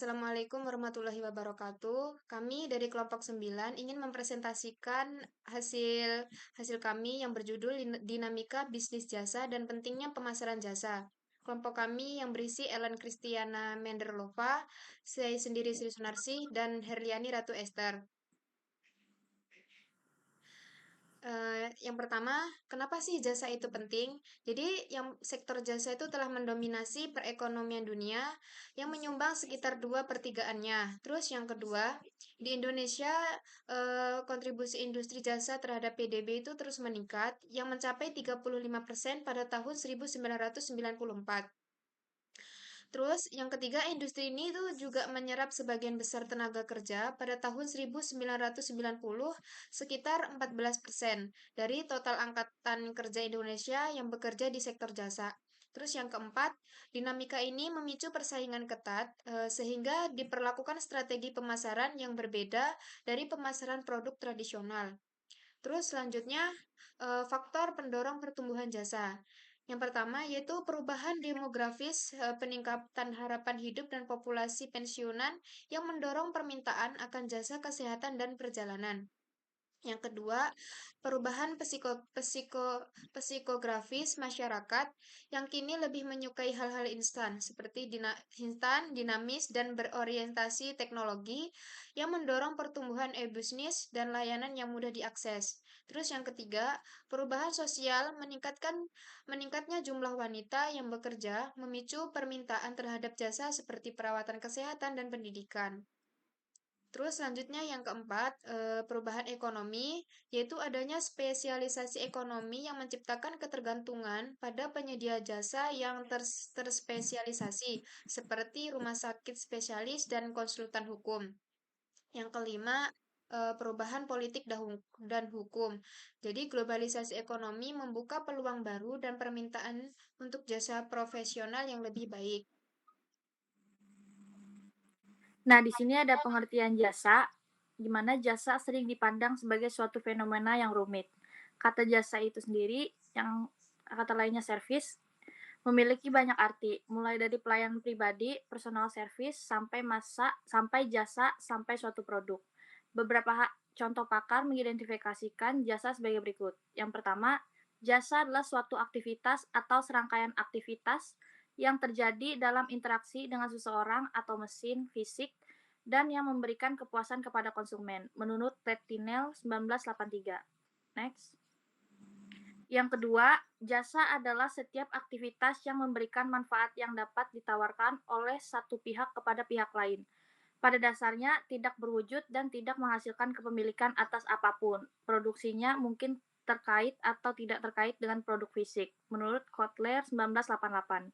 Assalamualaikum warahmatullahi wabarakatuh. Kami dari kelompok 9 ingin mempresentasikan hasil hasil kami yang berjudul Dinamika Bisnis Jasa dan Pentingnya Pemasaran Jasa. Kelompok kami yang berisi Ellen Kristiana Menderlova, saya sendiri Sri Sunarsi, dan Herliani Ratu Esther. Yang pertama, kenapa sih jasa itu penting? Jadi, yang sektor jasa itu telah mendominasi perekonomian dunia yang menyumbang sekitar 2/3-nya. Terus yang kedua, di Indonesia kontribusi industri jasa terhadap PDB itu terus meningkat yang mencapai 35% pada tahun 1994. Terus yang ketiga, industri ini tuh juga menyerap sebagian besar tenaga kerja pada tahun 1990 sekitar 14% dari total angkatan kerja Indonesia yang bekerja di sektor jasa. Terus yang keempat, dinamika ini memicu persaingan ketat sehingga diperlakukan strategi pemasaran yang berbeda dari pemasaran produk tradisional. Terus selanjutnya, faktor pendorong pertumbuhan jasa. Yang pertama yaitu perubahan demografis, peningkatan harapan hidup dan populasi pensiunan yang mendorong permintaan akan jasa kesehatan dan perjalanan. Yang kedua, perubahan psikografis masyarakat yang kini lebih menyukai hal-hal instan seperti instan, dinamis, dan berorientasi teknologi yang mendorong pertumbuhan e-bisnis dan layanan yang mudah diakses. Terus yang ketiga, perubahan sosial meningkatnya jumlah wanita yang bekerja memicu permintaan terhadap jasa seperti perawatan kesehatan dan pendidikan. Terus selanjutnya yang keempat, perubahan ekonomi, yaitu adanya spesialisasi ekonomi yang menciptakan ketergantungan pada penyedia jasa yang terspesialisasi, seperti rumah sakit spesialis dan konsultan hukum. Yang kelima, perubahan politik dan hukum. Jadi globalisasi ekonomi membuka peluang baru dan permintaan untuk jasa profesional yang lebih baik. Nah, di sini ada pengertian jasa, di mana jasa sering dipandang sebagai suatu fenomena yang rumit. Kata jasa itu sendiri, yang kata lainnya servis, memiliki banyak arti, mulai dari pelayanan pribadi, personal service, sampai jasa, sampai suatu produk. Beberapa contoh pakar mengidentifikasikan jasa sebagai berikut. Yang pertama, jasa adalah suatu aktivitas atau serangkaian aktivitas yang terjadi dalam interaksi dengan seseorang atau mesin fisik dan yang memberikan kepuasan kepada konsumen, menurut Petinel 1983. Next. Yang kedua, jasa adalah setiap aktivitas yang memberikan manfaat yang dapat ditawarkan oleh satu pihak kepada pihak lain. Pada dasarnya tidak berwujud dan tidak menghasilkan kepemilikan atas apapun. Produksinya mungkin terkait atau tidak terkait dengan produk fisik, menurut Kotler 1988.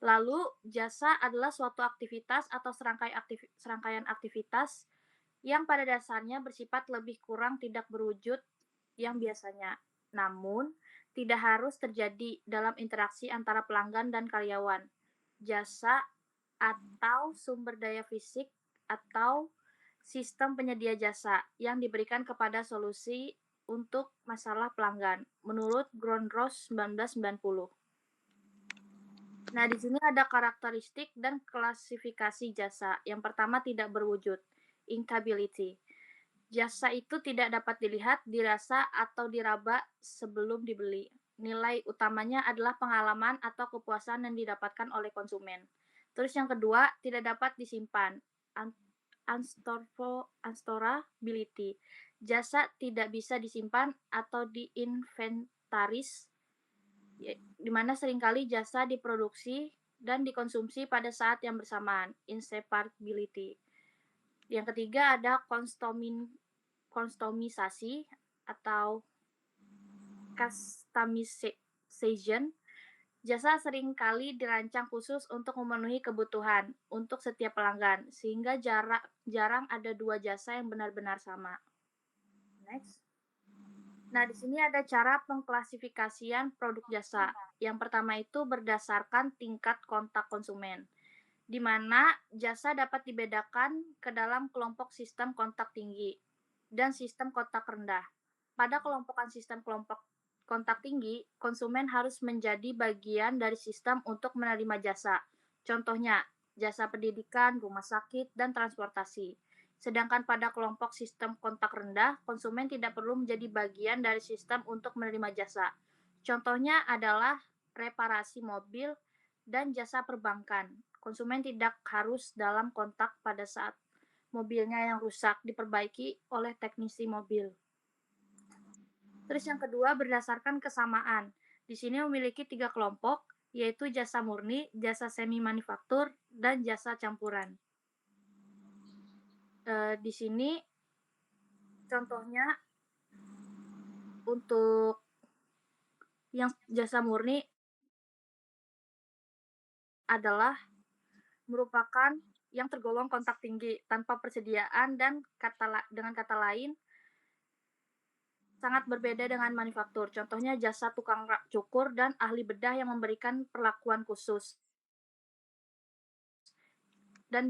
Lalu, jasa adalah suatu aktivitas atau serangkaian aktivitas yang pada dasarnya bersifat lebih kurang tidak berwujud yang biasanya. Namun, tidak harus terjadi dalam interaksi antara pelanggan dan karyawan. Jasa atau sumber daya fisik atau sistem penyedia jasa yang diberikan kepada solusi untuk masalah pelanggan, menurut Grondros 1990. Nah, di sini ada karakteristik dan klasifikasi jasa. Yang pertama, tidak berwujud, inkability. Jasa itu tidak dapat dilihat, dirasa, atau diraba sebelum dibeli. Nilai utamanya adalah pengalaman atau kepuasan yang didapatkan oleh konsumen. Terus yang kedua, tidak dapat disimpan, unstorability. Jasa tidak bisa disimpan atau diinventaris, di mana seringkali jasa diproduksi dan dikonsumsi pada saat yang bersamaan, inseparability. Yang ketiga ada customisasi atau customization. Jasa seringkali dirancang khusus untuk memenuhi kebutuhan untuk setiap pelanggan, sehingga jarang ada dua jasa yang benar-benar sama. Next. Nah, di sini ada cara pengklasifikasian produk jasa. Yang pertama itu berdasarkan tingkat kontak konsumen, di mana jasa dapat dibedakan ke dalam kelompok sistem kontak tinggi dan sistem kontak rendah. Pada kelompokan sistem kelompok kontak tinggi, konsumen harus menjadi bagian dari sistem untuk menerima jasa. Contohnya, jasa pendidikan, rumah sakit, dan transportasi. Sedangkan pada kelompok sistem kontak rendah, konsumen tidak perlu menjadi bagian dari sistem untuk menerima jasa. Contohnya adalah reparasi mobil dan jasa perbankan. Konsumen tidak harus dalam kontak pada saat mobilnya yang rusak diperbaiki oleh teknisi mobil. Terus yang kedua berdasarkan kesamaan. Di sini memiliki 3 kelompok, yaitu jasa murni, jasa semi manufaktur, dan jasa campuran. Di sini contohnya untuk yang jasa murni adalah merupakan yang tergolong kontak tinggi tanpa persediaan dan dengan kata lain sangat berbeda dengan manufaktur. Contohnya jasa tukang cukur dan ahli bedah yang memberikan perlakuan khusus dan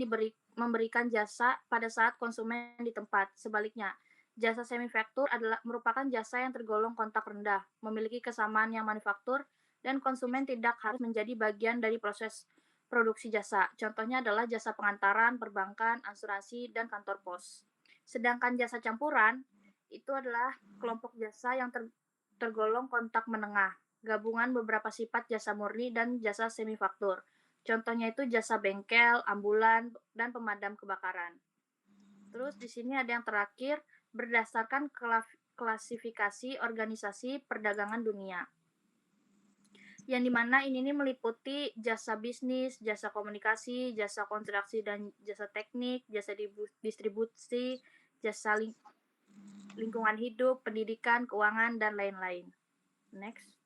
memberikan jasa pada saat konsumen di tempat. Sebaliknya, jasa semifaktur adalah merupakan jasa yang tergolong kontak rendah, memiliki kesamaan yang manufaktur, dan konsumen tidak harus menjadi bagian dari proses produksi jasa. Contohnya adalah jasa pengantaran, perbankan, asuransi, dan kantor pos. Sedangkan jasa campuran itu adalah kelompok jasa yang tergolong kontak menengah, gabungan beberapa sifat jasa murni dan jasa semifaktur. Contohnya itu jasa bengkel, ambulan, dan pemadam kebakaran. Terus di sini ada yang terakhir, berdasarkan klasifikasi organisasi perdagangan dunia. Yang dimana ini meliputi jasa bisnis, jasa komunikasi, jasa konstruksi dan jasa teknik, jasa distribusi, jasa lingkungan hidup, pendidikan, keuangan, dan lain-lain. Next.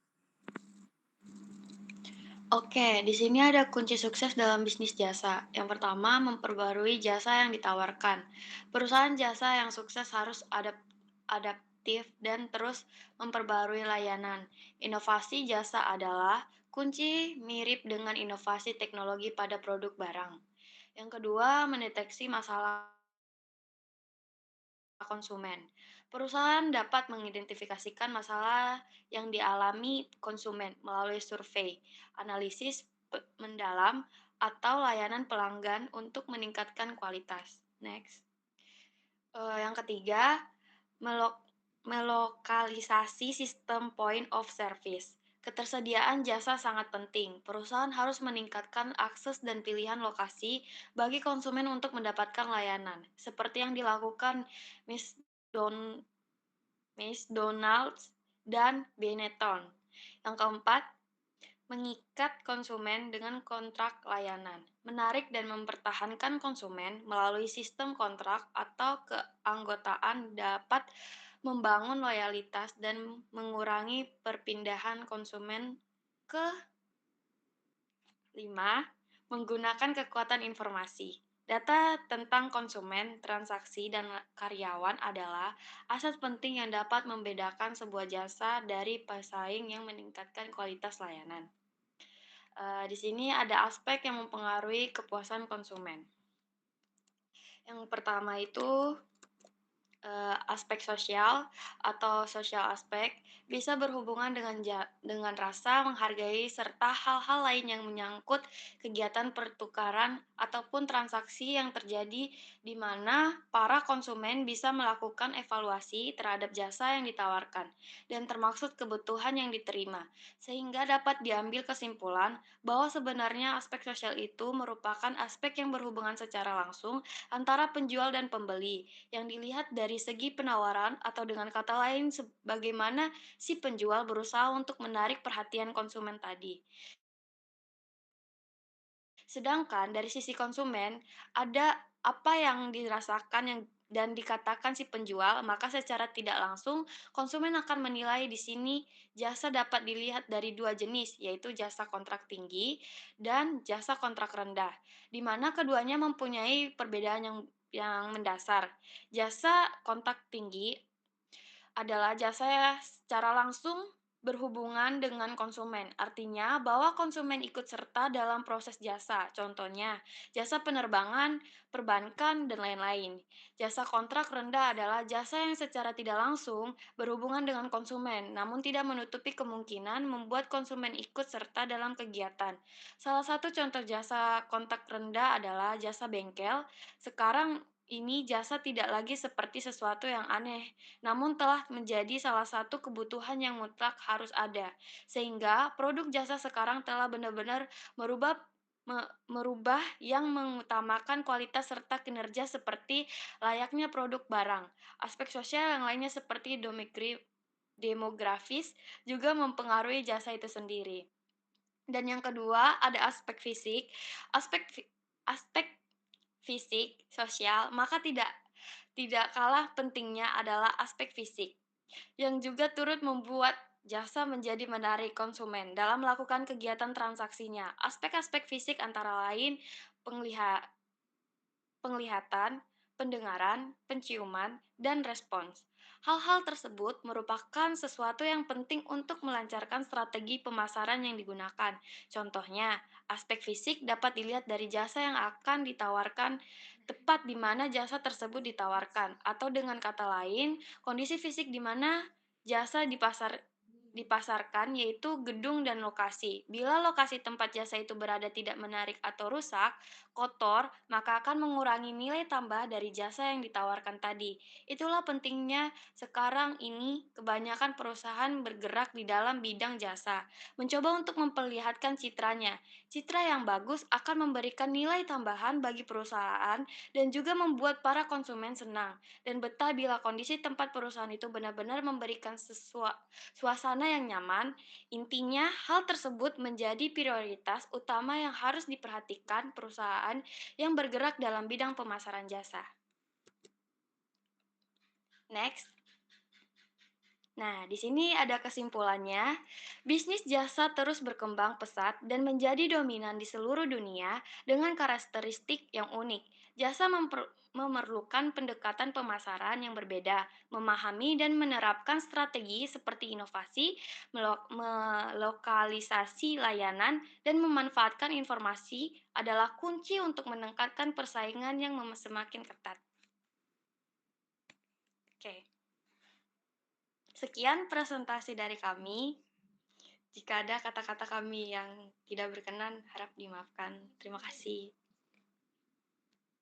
Oke, di sini ada kunci sukses dalam bisnis jasa. Yang pertama, memperbarui jasa yang ditawarkan. Perusahaan jasa yang sukses harus adaptif dan terus memperbarui layanan. Inovasi jasa adalah kunci mirip dengan inovasi teknologi pada produk barang. Yang kedua, mendeteksi masalah konsumen. Perusahaan dapat mengidentifikasikan masalah yang dialami konsumen melalui survei, analisis mendalam, atau layanan pelanggan untuk meningkatkan kualitas. Next. Yang ketiga, melokalisasi sistem point of service. Ketersediaan jasa sangat penting. Perusahaan harus meningkatkan akses dan pilihan lokasi bagi konsumen untuk mendapatkan layanan, seperti yang dilakukan Miss Donald's dan Benetton. Yang keempat, mengikat konsumen dengan kontrak layanan, menarik dan mempertahankan konsumen melalui sistem kontrak atau keanggotaan dapat membangun loyalitas dan mengurangi perpindahan konsumen. Ke 5. Menggunakan kekuatan informasi. Data tentang konsumen, transaksi, dan karyawan adalah aset penting yang dapat membedakan sebuah jasa dari pesaing yang meningkatkan kualitas layanan. Di sini ada aspek yang mempengaruhi kepuasan konsumen. Yang pertama itu aspek sosial atau social aspek bisa berhubungan dengan rasa menghargai serta hal-hal lain yang menyangkut kegiatan pertukaran ataupun transaksi yang terjadi di mana para konsumen bisa melakukan evaluasi terhadap jasa yang ditawarkan dan termaksud kebutuhan yang diterima sehingga dapat diambil kesimpulan bahwa sebenarnya aspek sosial itu merupakan aspek yang berhubungan secara langsung antara penjual dan pembeli yang dilihat dari segi penawaran atau dengan kata lain bagaimana si penjual berusaha untuk menarik perhatian konsumen tadi. Sedangkan dari sisi konsumen, ada apa yang dirasakan dan dikatakan si penjual, maka secara tidak langsung konsumen akan menilai di sini jasa dapat dilihat dari dua jenis, yaitu jasa kontrak tinggi dan jasa kontrak rendah, di mana keduanya mempunyai perbedaan yang mendasar. Jasa kontrak tinggi adalah jasa secara langsung berhubungan dengan konsumen, artinya bahwa konsumen ikut serta dalam proses jasa, contohnya jasa penerbangan, perbankan, dan lain-lain. Jasa kontrak rendah adalah jasa yang secara tidak langsung berhubungan dengan konsumen, namun tidak menutupi kemungkinan membuat konsumen ikut serta dalam kegiatan. Salah satu contoh jasa kontrak rendah adalah jasa bengkel. Sekarang ini jasa tidak lagi seperti sesuatu yang aneh, namun telah menjadi salah satu kebutuhan yang mutlak harus ada. Sehingga produk jasa sekarang telah benar-benar merubah yang mengutamakan kualitas serta kinerja seperti layaknya produk barang. Aspek sosial yang lainnya seperti demografis juga mempengaruhi jasa itu sendiri. Dan yang kedua ada aspek fisik. Aspek aspek fisik, sosial, maka tidak kalah pentingnya adalah aspek fisik, yang juga turut membuat jasa menjadi menarik konsumen dalam melakukan kegiatan transaksinya. Aspek-aspek fisik antara lain penglihatan, pendengaran, penciuman, dan respons. Hal-hal tersebut merupakan sesuatu yang penting untuk melancarkan strategi pemasaran yang digunakan. Contohnya, aspek fisik dapat dilihat dari jasa yang akan ditawarkan, tepat di mana jasa tersebut ditawarkan, atau dengan kata lain, kondisi fisik di mana jasa dipasarkan yaitu gedung dan lokasi. Bila lokasi tempat jasa itu berada tidak menarik atau rusak, kotor, maka akan mengurangi nilai tambah dari jasa yang ditawarkan tadi. Itulah pentingnya sekarang ini kebanyakan perusahaan bergerak di dalam bidang jasa, mencoba untuk memperlihatkan citranya. Citra yang bagus akan memberikan nilai tambahan bagi perusahaan dan juga membuat para konsumen senang dan betah bila kondisi tempat perusahaan itu benar-benar memberikan suasana yang nyaman. Intinya, hal tersebut menjadi prioritas utama yang harus diperhatikan perusahaan yang bergerak dalam bidang pemasaran jasa. Next. Nah, di sini ada kesimpulannya. Bisnis jasa terus berkembang pesat dan menjadi dominan di seluruh dunia dengan karakteristik yang unik. Jasa memerlukan pendekatan pemasaran yang berbeda, memahami dan menerapkan strategi seperti inovasi, melokalisasi layanan, dan memanfaatkan informasi adalah kunci untuk meningkatkan persaingan yang semakin ketat. Oke. Sekian presentasi dari kami. Jika ada kata-kata kami yang tidak berkenan, harap dimaafkan. Terima kasih.